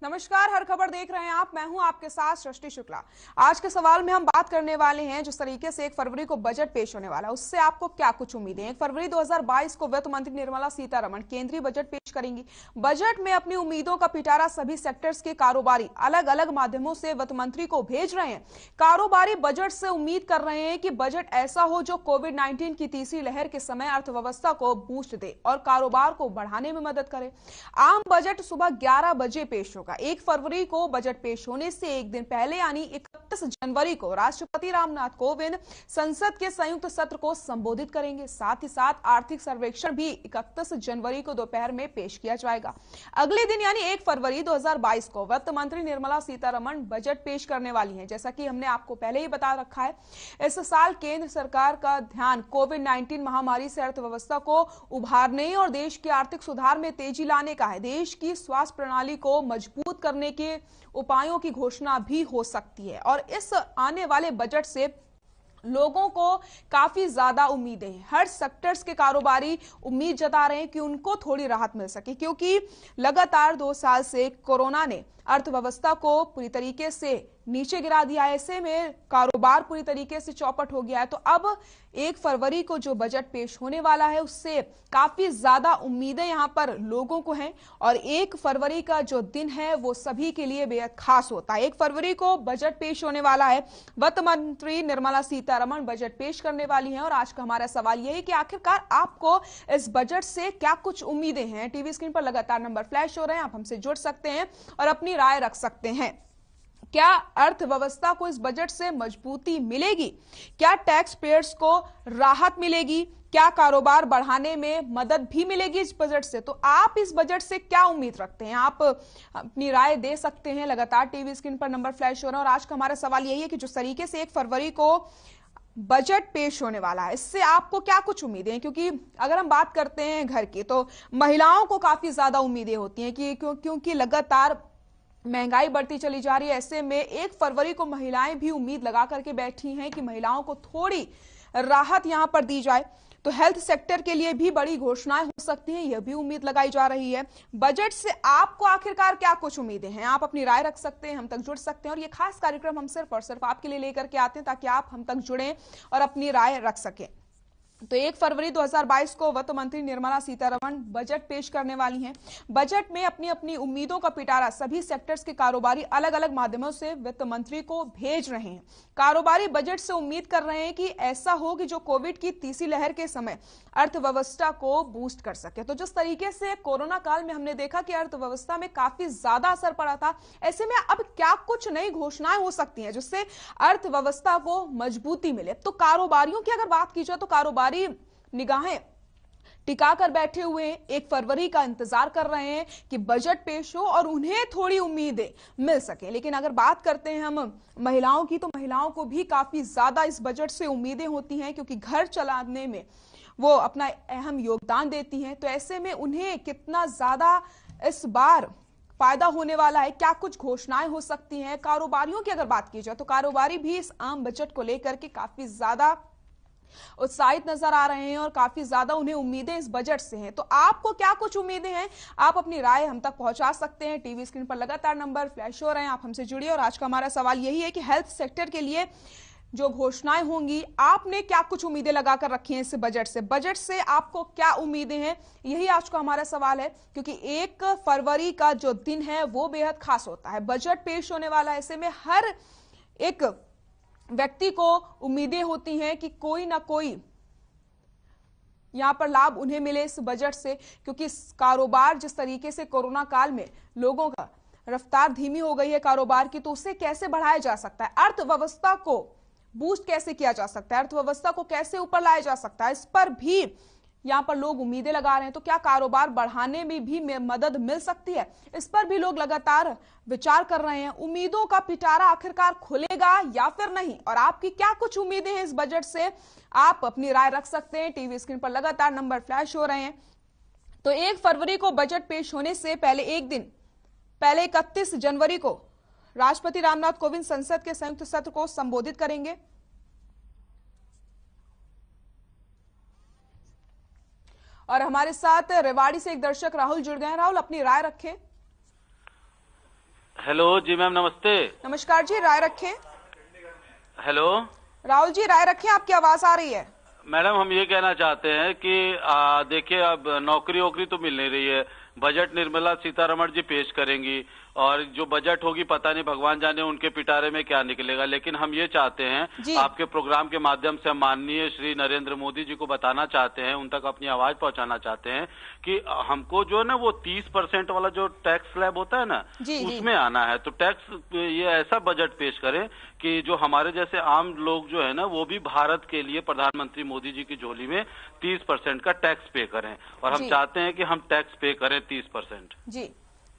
नमस्कार, हर खबर देख रहे हैं आप। मैं हूं आपके साथ सृष्टि शुक्ला। आज के सवाल में हम बात करने वाले हैं जिस तरीके से 1 फरवरी को बजट पेश होने वाला है उससे आपको क्या कुछ उम्मीदें हैं। 1 फरवरी 2022 को वित्त मंत्री निर्मला सीतारमण केंद्रीय बजट पेश करेंगी। बजट में अपनी उम्मीदों का पिटारा सभी सेक्टर्स के कारोबारी अलग अलग माध्यमों से वित्त मंत्री को भेज रहे हैं। कारोबारी बजट से उम्मीद कर रहे हैं कि बजट ऐसा हो जो कोविड-19 की तीसरी लहर के समय अर्थव्यवस्था को बूस्ट दे और कारोबार को बढ़ाने में मदद करे। आम बजट सुबह 11 बजे पेश होगा। 1 फरवरी को बजट पेश होने से एक दिन पहले यानी 31 जनवरी को राष्ट्रपति रामनाथ कोविंद संसद के संयुक्त सत्र को संबोधित करेंगे। साथ ही साथ आर्थिक सर्वेक्षण भी 31 जनवरी को दोपहर में पेश किया जाएगा। अगले दिन यानी 1 फरवरी 2022 को वित्त मंत्री निर्मला सीतारमण बजट पेश करने वाली हैं। जैसा कि हमने आपको पहले ही बता रखा है, इस साल केंद्र सरकार का ध्यान कोविड-19 महामारी से अर्थव्यवस्था को उभारने और देश के आर्थिक सुधार में तेजी लाने का है। देश की स्वास्थ्य प्रणाली को मजबूत करने के उपायों की घोषणा भी हो सकती है और इस आने वाले बजट से लोगों को काफी ज्यादा उम्मीदें हैं। हर सेक्टर्स के कारोबारी उम्मीद जता रहे हैं कि उनको थोड़ी राहत मिल सके, क्योंकि लगातार 2 साल से कोरोना ने अर्थव्यवस्था को पूरी तरीके से नीचे गिरा दिया है। ऐसे में कारोबार पूरी तरीके से चौपट हो गया है। तो अब 1 फरवरी को जो बजट पेश होने वाला है उससे काफी ज्यादा उम्मीदें यहां पर लोगों को हैं और 1 फरवरी का जो दिन है वो सभी के लिए बेहद खास होता है। 1 फरवरी को बजट पेश होने वाला है। वित्त मंत्री निर्मला सीतारमण बजट पेश करने वाली हैं और आज का हमारा सवाल यह है कि आखिरकार आपको इस बजट से क्या कुछ उम्मीदें हैं। टीवी स्क्रीन पर लगातार नंबर फ्लैश हो रहे हैं, आप हमसे जुड़ सकते हैं और अपनी राय रख सकते हैं। क्या अर्थव्यवस्था को इस बजट से मजबूती मिलेगी? क्या टैक्स पेयर्स को राहत मिलेगी? क्या कारोबार बढ़ाने में मदद भी मिलेगी इस बजट से? तो आप इस बजट से क्या उम्मीद रखते हैं? आप अपनी राय दे सकते हैं। लगातार टीवी स्क्रीन पर नंबर फ्लैश हो रहा है और आज का हमारा सवाल यही है कि जिस तरीके से 1 फरवरी को बजट पेश होने वाला है इससे आपको क्या कुछ उम्मीदें हैं। क्योंकि अगर हम बात करते हैं घर की तो महिलाओं को काफी ज्यादा उम्मीदें होती हैं कि क्योंकि लगातार महंगाई बढ़ती चली जा रही है। ऐसे में 1 फरवरी को महिलाएं भी उम्मीद लगा करके बैठी हैं कि महिलाओं को थोड़ी राहत यहां पर दी जाए। तो हेल्थ सेक्टर के लिए भी बड़ी घोषणाएं हो सकती हैं, यह भी उम्मीद लगाई जा रही है। बजट से आपको आखिरकार क्या कुछ उम्मीदें हैं? आप अपनी राय रख सकते हैं, हम तक जुड़ सकते हैं और ये खास कार्यक्रम हम सिर्फ और सिर्फ आपके लिए लेकर के आते हैं ताकि आप हम तक जुड़ें और अपनी राय रख सकें। तो 1 फरवरी 2022 को वित्त मंत्री निर्मला सीतारमण बजट पेश करने वाली हैं। बजट में अपनी अपनी उम्मीदों का पिटारा सभी सेक्टर्स के कारोबारी अलग अलग माध्यमों से वित्त मंत्री को भेज रहे हैं। कारोबारी बजट से उम्मीद कर रहे हैं कि ऐसा हो कि जो कोविड की तीसरी लहर के समय अर्थव्यवस्था को बूस्ट कर सके। तो जिस तरीके से कोरोना काल में हमने देखा कि अर्थव्यवस्था में काफी ज्यादा असर पड़ा था, ऐसे में अब क्या कुछ नई घोषणाएं हो सकती हैं जिससे अर्थव्यवस्था को मजबूती मिले। तो कारोबारियों की अगर बात की जाए तो कारोबारी निगाहें टिका कर बैठे हुए हैं। 1 फरवरी का इंतजार कर रहे हैं कि बजट पेश हो और उन्हें थोड़ी उम्मीदें मिल सके। लेकिन अगर बात करते हैं हम महिलाओं की तो महिलाओं को भी काफी ज्यादा इस बजट से उम्मीदें होती हैं, क्योंकि घर चलाने में वो अपना अहम योगदान देती हैं। तो ऐसे में उन्हें कितना ज्यादा इस बार फायदा होने वाला है, क्या कुछ घोषणाएं हो सकती हैं। कारोबारियों की अगर बात की जाए तो कारोबारी भी इस आम बजट को लेकर के काफी ज्यादा उत्साहित नजर आ रहे हैं और काफी ज्यादा उन्हें उम्मीदें इस बजट से हैं। तो आपको क्या कुछ उम्मीदें हैं? आप अपनी राय हम तक पहुंचा सकते हैं। टीवी स्क्रीन पर लगातार नंबर फ्लैश हो रहे हैं, आप हमसे जुड़िए और आज का हमारा सवाल यही है कि हेल्थ सेक्टर के लिए जो घोषणाएं होंगी, आपने क्या कुछ उम्मीदें लगाकर रखी हैं इस बजट से? बजट से आपको क्या उम्मीदें हैं, यही आज का हमारा सवाल है। क्योंकि 1 फरवरी का जो दिन है वो बेहद खास होता है, बजट पेश होने वाला है। ऐसे में हर एक व्यक्ति को उम्मीदें होती हैं कि कोई ना कोई यहां पर लाभ उन्हें मिले इस बजट से, क्योंकि कारोबार जिस तरीके से कोरोना काल में लोगों का रफ्तार धीमी हो गई है कारोबार की, तो उसे कैसे बढ़ाया जा सकता है, अर्थव्यवस्था को बूस्ट कैसे किया जा सकता है, अर्थव्यवस्था को कैसे ऊपर लाया जा सकता है, इस पर भी यहां पर लोग उम्मीदें लगा रहे हैं। तो क्या कारोबार बढ़ाने में भी मदद मिल सकती है, इस पर भी लोग लगातार विचार कर रहे हैं। उम्मीदों का पिटारा आखिरकार खुलेगा या फिर नहीं, और आपकी क्या कुछ उम्मीदें हैं इस बजट से? आप अपनी राय रख सकते हैं। टीवी स्क्रीन पर लगातार नंबर फ्लैश हो रहे हैं। तो 1 फरवरी को बजट पेश होने से पहले एक दिन पहले 31 जनवरी को राष्ट्रपति रामनाथ कोविंद संसद के संयुक्त सत्र को संबोधित करेंगे। और हमारे साथ रेवाड़ी से एक दर्शक राहुल जुड़ गए हैं। राहुल, अपनी राय रखें। हेलो जी मैम, नमस्ते। नमस्कार जी, राय रखें। हेलो राहुल जी, राय रखें, आपकी आवाज आ रही है। मैडम, हम ये कहना चाहते हैं कि देखिए, अब नौकरी वोकरी तो मिल नहीं रही है। बजट निर्मला सीतारमण जी पेश करेंगी और जो बजट होगी पता नहीं, भगवान जाने उनके पिटारे में क्या निकलेगा। लेकिन हम ये चाहते हैं, आपके प्रोग्राम के माध्यम से हम माननीय श्री नरेंद्र मोदी जी को बताना चाहते हैं, उन तक अपनी आवाज पहुंचाना चाहते हैं कि हमको जो है ना वो 30% वाला जो टैक्स स्लैब होता है ना, उसमें आना है। तो टैक्स ये ऐसा बजट पेश करें कि जो हमारे जैसे आम लोग जो है ना, वो भी भारत के लिए प्रधानमंत्री मोदी जी की झोली में 30% का टैक्स पे करें। और हम चाहते हैं कि हम टैक्स पे करें 30%। जी,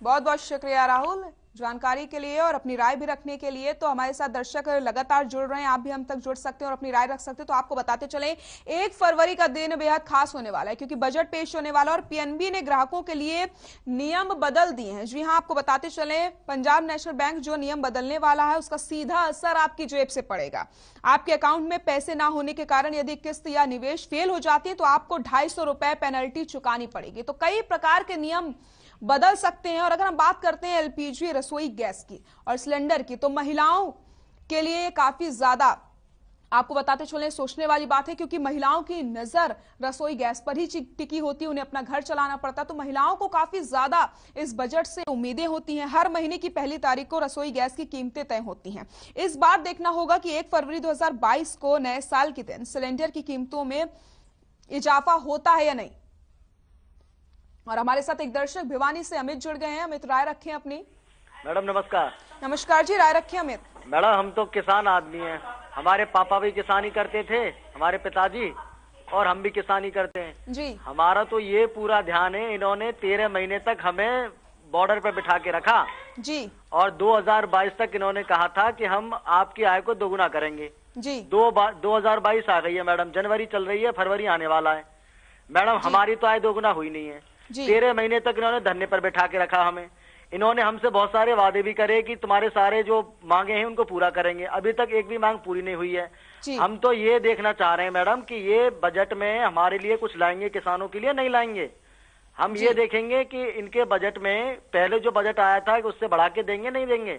बहुत बहुत शुक्रिया राहुल जानकारी के लिए और अपनी राय भी रखने के लिए। तो हमारे साथ दर्शक लगातार जुड़ रहे हैं, आप भी हम तक जुड़ सकते हैं और अपनी राय रख सकते हैं। तो आपको बताते चलें, 1 फरवरी का दिन बेहद खास होने वाला है क्योंकि बजट पेश होने वाला है और पीएनबी ने ग्राहकों के लिए नियम बदल दिए हैं। जी हाँ, आपको बताते चलें, पंजाब नेशनल बैंक जो नियम बदलने वाला है उसका सीधा असर आपकी जेब से पड़ेगा। आपके अकाउंट में पैसे ना होने के कारण यदि किस्त या निवेश फेल हो जाती है तो आपको 250 रुपए पेनल्टी चुकानी पड़ेगी। तो कई प्रकार के नियम बदल सकते हैं। और अगर हम बात करते हैं एलपीजी रसोई गैस की और सिलेंडर की, तो महिलाओं के लिए काफी ज्यादा आपको बताते चले सोचने वाली बात है क्योंकि महिलाओं की नजर रसोई गैस पर ही टिकी होती है, उन्हें अपना घर चलाना पड़ता है। तो महिलाओं को काफी ज्यादा इस बजट से उम्मीदें होती हैं। हर महीने की पहली तारीख को रसोई गैस की कीमतें तय होती हैं। इस बार देखना होगा कि 1 फरवरी 2022 को नए साल के दिन सिलेंडर की कीमतों में इजाफा होता है या नहीं। और हमारे साथ एक दर्शक भिवानी से अमित जुड़ गए हैं। अमित, राय रखें अपनी। मैडम नमस्कार। नमस्कार जी, राय रखें अमित। मैडम, हम तो किसान आदमी हैं, हमारे पापा भी किसानी करते थे, हमारे पिताजी, और हम भी किसानी करते हैं जी। हमारा तो ये पूरा ध्यान है, इन्होंने 13 महीने तक हमें बॉर्डर पे बिठा के रखा जी। और 2022 तक इन्होंने कहा था कि हम आपकी आय को दोगुना करेंगे जी। 2022 आ गई है मैडम, जनवरी चल रही है, फरवरी आने वाला है मैडम, हमारी तो आय दोगुना हुई नहीं है। 13 महीने तक इन्होंने धरने पर बैठा के रखा हमें। इन्होंने हमसे बहुत सारे वादे भी करे कि तुम्हारे सारे जो मांगे हैं उनको पूरा करेंगे, अभी तक एक भी मांग पूरी नहीं हुई है। हम तो ये देखना चाह रहे हैं मैडम कि ये बजट में हमारे लिए कुछ लाएंगे, किसानों के लिए नहीं लाएंगे। हम ये देखेंगे कि इनके बजट में पहले जो बजट आया था कि उससे बढ़ा के देंगे, नहीं देंगे।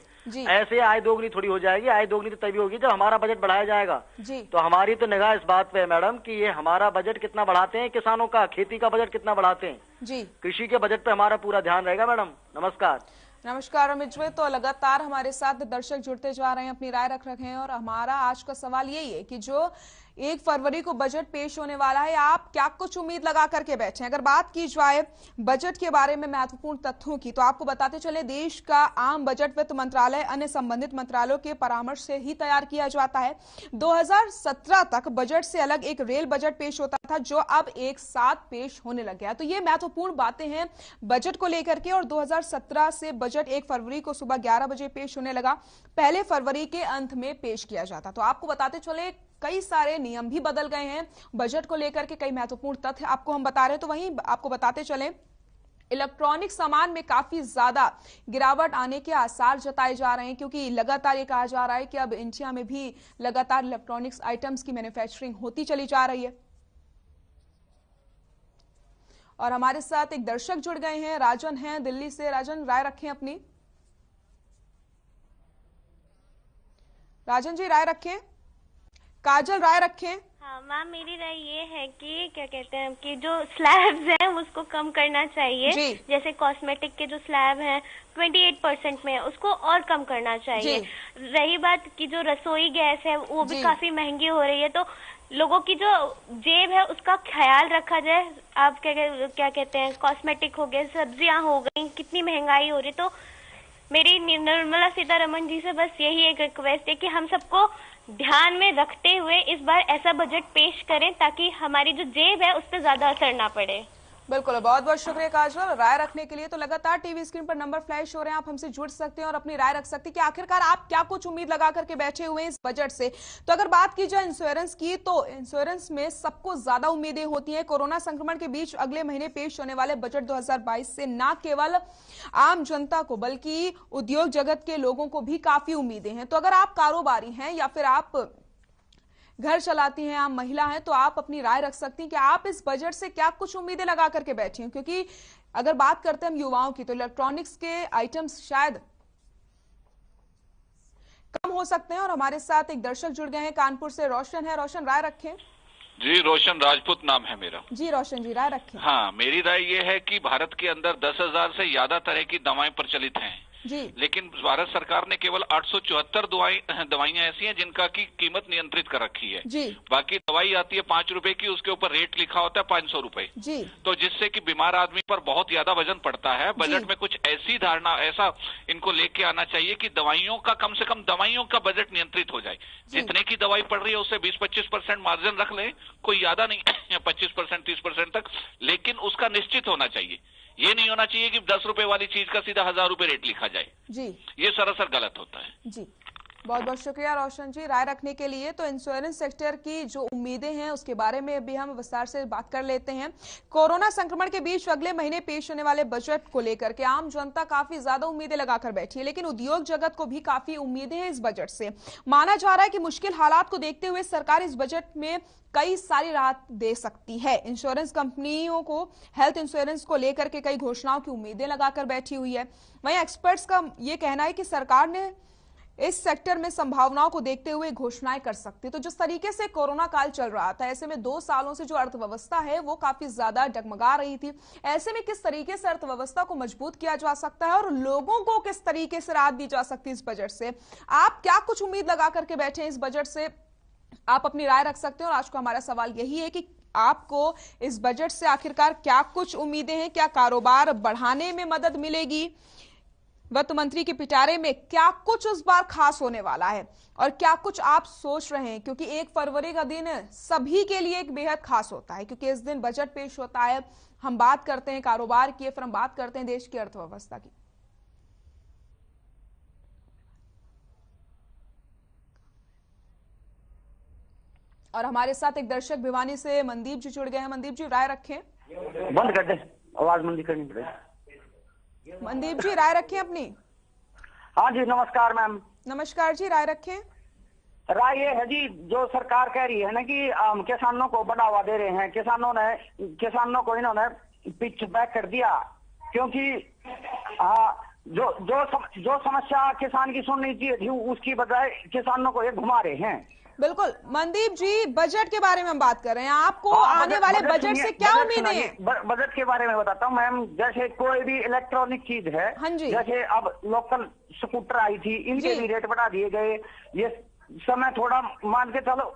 ऐसे आय दोगुनी थोड़ी हो जाएगी, आय दोगुनी तो तभी होगी जब हमारा बजट बढ़ाया जाएगा। तो हमारी तो निगाह इस बात पे है मैडम कि ये हमारा बजट कितना बढ़ाते हैं, किसानों का खेती का बजट कितना बढ़ाते हैं। कृषि के बजट पे हमारा पूरा ध्यान रहेगा मैडम। नमस्कार। नमस्कार अमित जी। तो लगातार हमारे साथ दर्शक जुड़ते जा रहे हैं, अपनी राय रख रहे हैं और हमारा आज का सवाल यही है कि जो 1 फरवरी को बजट पेश होने वाला है, आप क्या कुछ उम्मीद लगा करके बैठे हैं। अगर बात की जाए बजट के बारे में महत्वपूर्ण तथ्यों की, तो आपको बताते चले देश का आम बजट वित्त मंत्रालय अन्य संबंधित मंत्रालयों के परामर्श से ही तैयार किया जाता है। 2017 तक बजट से अलग एक रेल बजट पेश होता था जो अब एक साथ पेश होने लग गया। तो ये महत्वपूर्ण बातें हैं बजट को लेकर के। और 2017 से बजट 1 फरवरी को सुबह 11 बजे पेश होने लगा, पहले फरवरी के अंत में पेश किया जाता। तो आपको बताते चले कई सारे नियम भी बदल गए हैं बजट को लेकर के, कई महत्वपूर्ण तथ्य आपको हम बता रहे हैं। तो वहीं आपको बताते चले इलेक्ट्रॉनिक सामान में काफी ज्यादा गिरावट आने के आसार जताए जा रहे हैं क्योंकि लगातार ये कहा जा रहा है कि अब इंडिया में भी लगातार इलेक्ट्रॉनिक्स आइटम्स की मैन्युफैक्चरिंग होती चली जा रही है। और हमारे साथ एक दर्शक जुड़ गए हैं, राजन हैं दिल्ली से। राजन, राय रखें अपनी। राजन जी, राय रखें। काजल, राय रखें। हाँ मैम, मेरी राय ये है कि क्या कहते हैं कि जो स्लैब्स हैं उसको कम करना चाहिए। जैसे कॉस्मेटिक के जो स्लैब हैं 28% में, उसको और कम करना चाहिए। रही बात की जो रसोई गैस है वो भी काफी महंगी हो रही है, तो लोगों की जो जेब है उसका ख्याल रखा जाए। आप क्या कहते हैं, कॉस्मेटिक हो गए, सब्जियां हो गई, कितनी महंगाई हो रही। तो मेरी निर्मला सीतारमण जी से बस यही एक रिक्वेस्ट है कि हम सबको ध्यान में रखते हुए इस बार ऐसा बजट पेश करें ताकि हमारी जो जेब है उस पर ज्यादा असर ना पड़े। बिल्कुल, बहुत बहुत शुक्रिया काजल राय रखने के लिए। तो लगातार टीवी स्क्रीन पर नंबर फ्लैश हो रहे हैं, आप हमसे जुड़ सकते हैं और अपनी राय रख सकते हैं कि आखिरकार आप क्या कुछ उम्मीद लगा करके बैठे हुए हैं इस बजट से। तो अगर बात की जाए इंश्योरेंस की, तो इंश्योरेंस में सबको ज्यादा उम्मीदें होती हैं। कोरोना संक्रमण के बीच अगले महीने पेश होने वाले बजट 2022 से न केवल आम जनता को बल्कि उद्योग जगत के लोगों को भी काफी उम्मीदें हैं। तो अगर आप कारोबारी हैं या फिर आप घर चलाती हैं, आप महिला हैं, तो आप अपनी राय रख सकती हैं कि आप इस बजट से क्या कुछ उम्मीदें लगा करके बैठी हैं। क्योंकि अगर बात करते हैं हम युवाओं की, तो इलेक्ट्रॉनिक्स के आइटम्स शायद कम हो सकते हैं। और हमारे साथ एक दर्शक जुड़ गए हैं, कानपुर से रोशन है। रोशन, राय रखें। जी, रोशन राजपूत नाम है मेरा। जी रोशन जी, राय रखें। हाँ, मेरी राय ये है कि भारत के अंदर 10,000 से ज्यादा तरह की दवाएं प्रचलित हैं जी, लेकिन भारत सरकार ने केवल 874 दवाइयां ऐसी हैं जिनका की कीमत नियंत्रित कर रखी है जी। बाकी दवाई आती है 5 रुपए की, उसके ऊपर रेट लिखा होता है 500 रुपए जी। तो जिससे कि बीमार आदमी पर बहुत ज्यादा वजन पड़ता है। बजट में कुछ ऐसी धारणा, ऐसा इनको लेके आना चाहिए कि दवाइयों का कम से कम दवाइयों का बजट नियंत्रित हो जाए। जितने की दवाई पड़ रही है उससे 20-25% मार्जिन रख लें, कोई ज्यादा नहीं 25% 30% तक, लेकिन उसका निश्चित होना चाहिए। ये नहीं होना चाहिए कि 10 रुपए वाली चीज का सीधा 1000 रुपए रेट लिखा जाए जी। ये सरासर गलत होता है जी। बहुत बहुत शुक्रिया रोशन जी राय रखने के लिए। तो इंश्योरेंस सेक्टर की जो उम्मीदें हैं उसके बारे में भी हम विस्तार से बात कर लेते हैं। कोरोना संक्रमण के बीच अगले महीने पेश होने वाले बजट को लेकर के आम जनता काफी ज्यादा उम्मीदें लगाकर बैठी है, लेकिन उद्योग जगत को भी काफी उम्मीदें हैं इस बजट से। माना जा रहा है कि मुश्किल हालात को देखते हुए सरकार इस बजट में कई सारी राहत दे सकती है। इंश्योरेंस कंपनियों को हेल्थ इंश्योरेंस को लेकर के कई घोषणाओं की उम्मीदें लगाकर बैठी हुई है। वहीं एक्सपर्ट्स का यह कहना है कि सरकार ने इस सेक्टर में संभावनाओं को देखते हुए घोषणाएं कर सकती है। तो जिस तरीके से कोरोना काल चल रहा था, ऐसे में 2 सालों से जो अर्थव्यवस्था है वो काफी ज्यादा डगमगा रही थी, ऐसे में किस तरीके से अर्थव्यवस्था को मजबूत किया जा सकता है और लोगों को किस तरीके से राहत दी जा सकती है इस बजट से, आप क्या कुछ उम्मीद लगा करके बैठे हैं इस बजट से, आप अपनी राय रख सकते हैं। और आज को हमारा सवाल यही है कि आपको इस बजट से आखिरकार क्या कुछ उम्मीदें हैं, क्या कारोबार बढ़ाने में मदद मिलेगी, वित्त मंत्री के पिटारे में क्या कुछ इस बार खास होने वाला है और क्या कुछ आप सोच रहे हैं, क्योंकि 1 फरवरी का दिन सभी के लिए एक बेहद खास होता है, क्योंकि इस दिन बजट पेश होता है। हम बात करते हैं कारोबार की, फिर हम बात करते हैं देश की अर्थव्यवस्था की। और हमारे साथ एक दर्शक भिवानी से मनदीप जी जुड़ गए हैं। मनदीप जी राय रखें। बंद कर दे, आवाज बंद करनी पड़ेगी। मनदीप जी राय रखें अपनी। हाँ जी, नमस्कार मैम। नमस्कार जी, राय रखें। राय ये है जी, जो सरकार कह रही है ना कि किसानों को बढ़ावा दे रहे हैं, किसानों को इन्होंने पिच बैक कर दिया, क्योंकि जो समस्या किसान की सुननी चाहिए थी उसकी बजाय किसानों को ये घुमा रहे हैं। बिल्कुल मनदीप जी, बजट के बारे में हम बात कर रहे हैं, आपको आने वाले बजट से क्या उम्मीदें हैं? बजट के बारे में बताता हूँ मैम। जैसे कोई भी इलेक्ट्रॉनिक चीज है, हाँ जी, जैसे अब लोकल स्कूटर आई थी, इनके भी रेट बढ़ा दिए गए। ये समय थोड़ा मान के चलो,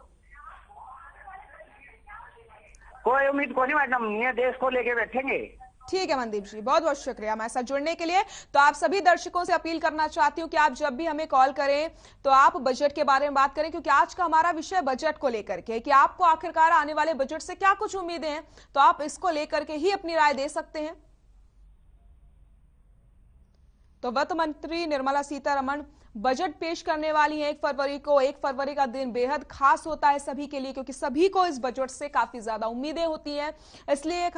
कोई उम्मीद को नहीं मैडम, ये देश को लेके बैठेंगे। ठीक है मनदीप जी, बहुत बहुत शुक्रिया हमारे साथ जुड़ने के लिए। तो आप सभी दर्शकों से अपील करना चाहती हूँ कि आप जब भी हमें कॉल करें तो आप बजट के बारे में बात करें, क्योंकि आज का हमारा विषय बजट को लेकर के कि आपको आखिरकार आने वाले बजट से क्या कुछ उम्मीदें हैं, तो आप इसको लेकर के ही अपनी राय दे सकते हैं। तो वित्त मंत्री निर्मला सीतारमण बजट पेश करने वाली है 1 फरवरी को। 1 फरवरी का दिन बेहद खास होता है सभी के लिए, क्योंकि सभी को इस बजट से काफी ज्यादा उम्मीदें होती हैं। इसलिए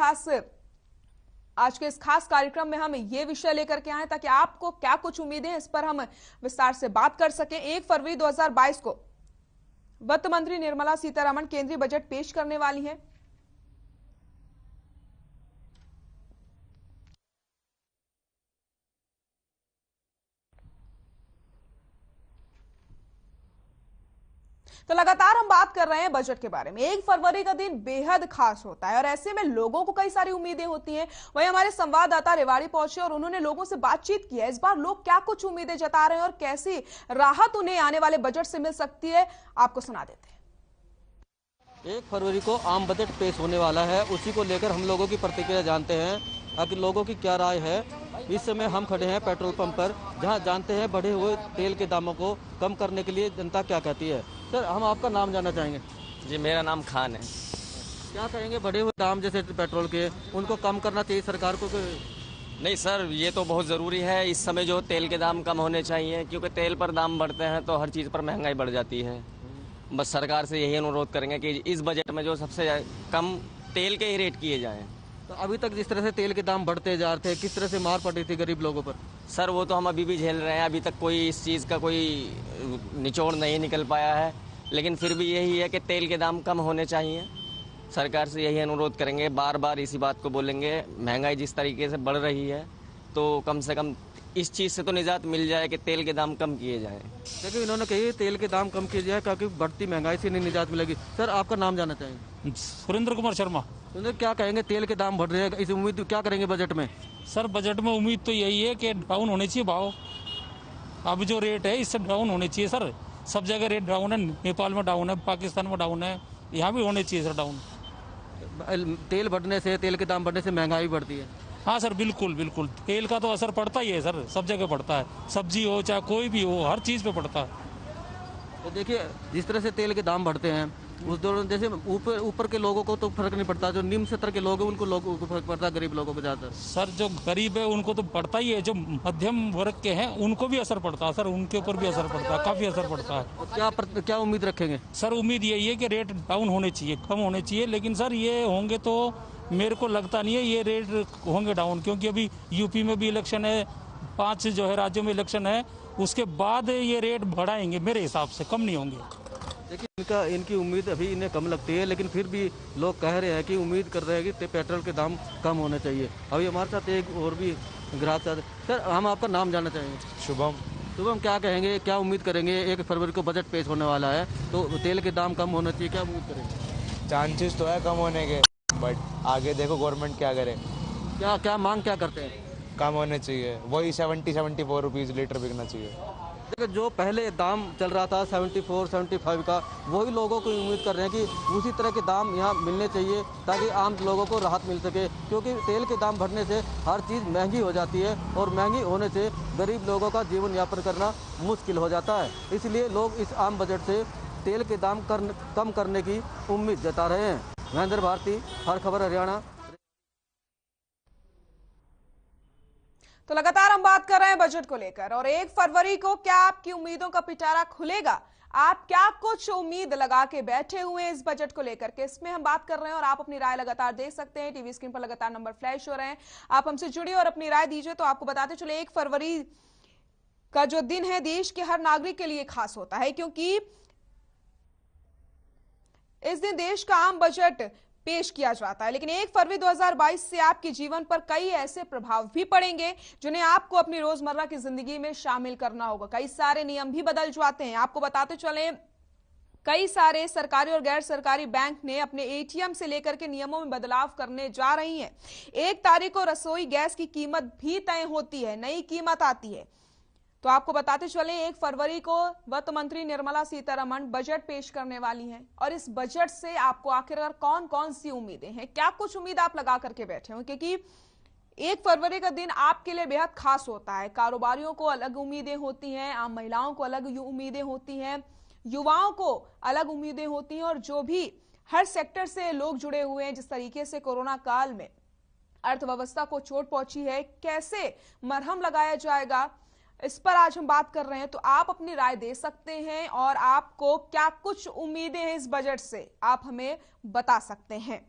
आज के इस खास कार्यक्रम में हम ये विषय लेकर के आए ताकि आपको क्या कुछ उम्मीदें हैं इस पर हम विस्तार से बात कर सकें। 1 फरवरी 2022 को वित्त मंत्री निर्मला सीतारमण केंद्रीय बजट पेश करने वाली हैं। तो लगातार हम बात कर रहे हैं बजट के बारे में। 1 फरवरी का दिन बेहद खास होता है और ऐसे में लोगों को कई सारी उम्मीदें होती हैं। वहीं हमारे संवाददाता रेवाड़ी पहुंचे और उन्होंने लोगों से बातचीत की है। इस बार लोग क्या कुछ उम्मीदें जता रहे हैं और कैसी राहत उन्हें आने वाले बजट से मिल सकती है, आपको सुना देते हैं। 1 फरवरी को आम बजट पेश होने वाला है, उसी को लेकर हम लोगों की प्रतिक्रिया जानते हैं। आखिर लोगों की क्या राय है। इस समय हम खड़े हैं पेट्रोल पंप पर, जहां जानते हैं बढ़े हुए तेल के दामों को कम करने के लिए जनता क्या कहती है। सर, हम आपका नाम जानना चाहेंगे। जी, मेरा नाम खान है। क्या कहेंगे, बढ़े हुए दाम जैसे पेट्रोल के, उनको कम करना चाहिए सरकार को? नहीं सर, ये तो बहुत ज़रूरी है। इस समय जो तेल के दाम कम होने चाहिए, क्योंकि तेल पर दाम बढ़ते हैं तो हर चीज़ पर महंगाई बढ़ जाती है। बस सरकार से यही अनुरोध करेंगे कि इस बजट में जो सबसे कम तेल के ही रेट किए जाएँ। तो अभी तक जिस तरह से तेल के दाम बढ़ते जा रहे थे, किस तरह से मार पड़ रही थी गरीब लोगों पर? सर, वो तो हम अभी भी झेल रहे हैं। अभी तक कोई इस चीज़ का कोई निचोड़ नहीं निकल पाया है, लेकिन फिर भी यही है कि तेल के दाम कम होने चाहिए। सरकार से यही अनुरोध करेंगे, बार बार इसी बात को बोलेंगे। महंगाई जिस तरीके से बढ़ रही है तो कम से कम इस चीज़ से तो निजात मिल जाए कि तेल के दाम कम किए जाएं। देखिए इन्होंने कही तेल के दाम कम किए जाए क्योंकि बढ़ती महंगाई से नहीं निजात मिलेगी। सर आपका नाम जानना चाहेंगे? सुरेंद्र कुमार शर्मा। तो क्या कहेंगे, तेल के दाम बढ़ रहे हैं, इस उम्मीद क्या करेंगे बजट में? सर बजट में उम्मीद तो यही है कि डाउन होने चाहिए भाव। अब जो रेट है इससे डाउन होने चाहिए सर। सब जगह रेट डाउन है, नेपाल में डाउन है, पाकिस्तान में डाउन है, यहाँ भी होने चाहिए सर डाउन। तेल बढ़ने से, तेल के दाम बढ़ने से महंगाई बढ़ती है। हाँ सर बिल्कुल बिल्कुल, तेल का तो असर पड़ता ही है सर, सब जगह पड़ता है, सब्जी हो चाहे कोई भी हो, हर चीज़ पे पड़ता है। तो देखिए जिस तरह से तेल के दाम बढ़ते हैं उस दौरान जैसे ऊपर के लोगों को तो फर्क नहीं पड़ता, जो निम्न स्तर के लोग हैं उनको लोगों को फर्क पड़ता है, गरीब लोगों को ज़्यादा। सर जो गरीब है उनको तो पड़ता ही है, जो मध्यम वर्ग के हैं उनको भी असर पड़ता है सर, उनके ऊपर भी असर पड़ता है, काफ़ी असर पड़ता है। क्या उम्मीद रखेंगे? सर उम्मीद यही है कि रेट डाउन होने चाहिए, कम होने चाहिए, लेकिन सर ये होंगे तो मेरे को लगता नहीं है ये रेट होंगे डाउन, क्योंकि अभी यूपी में भी इलेक्शन है, 5 जो है राज्यों में इलेक्शन है, उसके बाद ये रेट बढ़ाएंगे, मेरे हिसाब से कम नहीं होंगे। देखिए इनकी उम्मीद अभी इन्हें कम लगती है, लेकिन फिर भी लोग कह रहे हैं कि उम्मीद कर रहे हैं कि पेट्रोल के दाम कम होने चाहिए। अभी हमारे साथ एक और भी ग्राहक साथ। सर हम आपका नाम जानना चाहेंगे? शुभम, क्या कहेंगे, क्या उम्मीद करेंगे? 1 फरवरी को बजट पेश होने वाला है, तो तेल के दाम कम होना चाहिए, क्या उम्मीद करेंगे? चांसेस तो है कम होने के, बट आगे देखो गवर्नमेंट क्या करे। क्या मांग क्या करते हैं? कम होने चाहिए, वही 70-74 रुपीज़ लीटर बिकना चाहिए। देखिए जो पहले दाम चल रहा था 74-75 का, वही लोगों को उम्मीद कर रहे हैं कि उसी तरह के दाम यहाँ मिलने चाहिए ताकि आम लोगों को राहत मिल सके, क्योंकि तेल के दाम बढ़ने से हर चीज़ महंगी हो जाती है और महंगी होने से गरीब लोगों का जीवन यापन करना मुश्किल हो जाता है। इसलिए लोग इस आम बजट से तेल के दाम कम करने की उम्मीद जता रहे हैं। महेंद्र भारती, हर खबर हरियाणा। तो लगातार हम बात कर रहे हैं बजट को लेकर, और 1 फरवरी को क्या आपकी उम्मीदों का पिटारा खुलेगा? आप क्या कुछ उम्मीद लगा के बैठे हुए हैं इस बजट को लेकर के, इसमें हम बात कर रहे हैं और आप अपनी राय लगातार दे सकते हैं। टीवी स्क्रीन पर लगातार नंबर फ्लैश हो रहे हैं, आप हमसे जुड़िए और अपनी राय दीजिए। तो आपको बताते चले 1 फरवरी का जो दिन है देश के हर नागरिक के लिए खास होता है, क्योंकि इस दिन देश का आम बजट पेश किया जाता है। लेकिन 1 फरवरी 2022 से आपके जीवन पर कई ऐसे प्रभाव भी पड़ेंगे जिन्हें आपको अपनी रोजमर्रा की जिंदगी में शामिल करना होगा। कई सारे नियम भी बदल जाते हैं। आपको बताते चले कई सारे सरकारी और गैर सरकारी बैंक ने अपने एटीएम से लेकर के नियमों में बदलाव करने जा रही हैं। 1 तारीख को रसोई गैस की कीमत भी तय होती है, नई कीमत आती है। तो आपको बताते चले 1 फरवरी को वित्त मंत्री निर्मला सीतारमण बजट पेश करने वाली हैं, और इस बजट से आपको आखिरकार कौन कौन सी उम्मीदें हैं, क्या कुछ उम्मीद आप लगा करके बैठे हो, क्योंकि 1 फरवरी का दिन आपके लिए बेहद खास होता है। कारोबारियों को अलग उम्मीदें होती हैं, आम महिलाओं को अलग उम्मीदें होती हैं, युवाओं को अलग उम्मीदें होती हैं, और जो भी हर सेक्टर से लोग जुड़े हुए हैं, जिस तरीके से कोरोना काल में अर्थव्यवस्था को चोट पहुंची है, कैसे मरहम लगाया जाएगा, इस पर आज हम बात कर रहे हैं। तो आप अपनी राय दे सकते हैं और आपको क्या कुछ उम्मीदें हैं इस बजट से, आप हमें बता सकते हैं।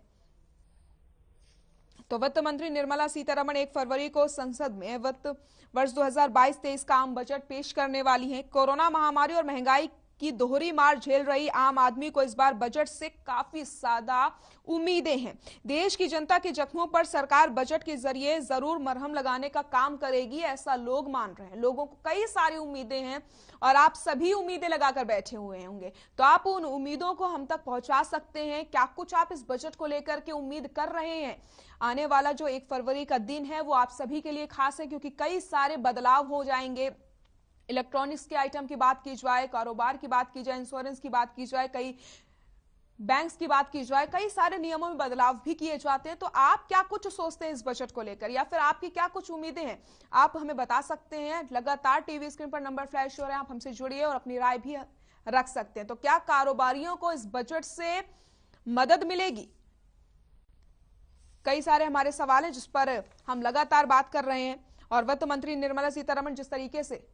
तो वित्त मंत्री निर्मला सीतारमण 1 फरवरी को संसद में वित्त वर्ष 2022-23 का आम बजट पेश करने वाली हैं। कोरोना महामारी और महंगाई की दोहरी मार झेल रही आम आदमी को इस बार बजट से काफी ज्यादा उम्मीदें हैं। देश की जनता के जख्मों पर सरकार बजट के जरिए जरूर मरहम लगाने का काम करेगी, ऐसा लोग मान रहे हैं। लोगों को कई सारी उम्मीदें हैं और आप सभी उम्मीदें लगाकर बैठे हुए होंगे, तो आप उन उम्मीदों को हम तक पहुंचा सकते हैं। क्या कुछ आप इस बजट को लेकर के उम्मीद कर रहे हैं? आने वाला जो 1 फरवरी का दिन है वो आप सभी के लिए खास है, क्योंकि कई सारे बदलाव हो जाएंगे। इलेक्ट्रॉनिक्स के आइटम की बात की जाए, कारोबार की बात की जाए, इंश्योरेंस की बात की जाए, कई बैंक्स की बात की जाए, कई सारे नियमों में बदलाव भी किए जाते हैं। तो आप क्या कुछ सोचते हैं इस बजट को लेकर, या फिर आपकी क्या कुछ उम्मीदें हैं, आप हमें बता सकते हैं। लगातार टीवी स्क्रीन पर नंबर फ्लैश हो रहे हैं, आप हमसे जुड़िए और अपनी राय भी रख सकते हैं। तो क्या कारोबारियों को इस बजट से मदद मिलेगी? कई सारे हमारे सवाल हैं जिस पर हम लगातार बात कर रहे हैं, और वित्त मंत्री निर्मला सीतारमण जिस तरीके से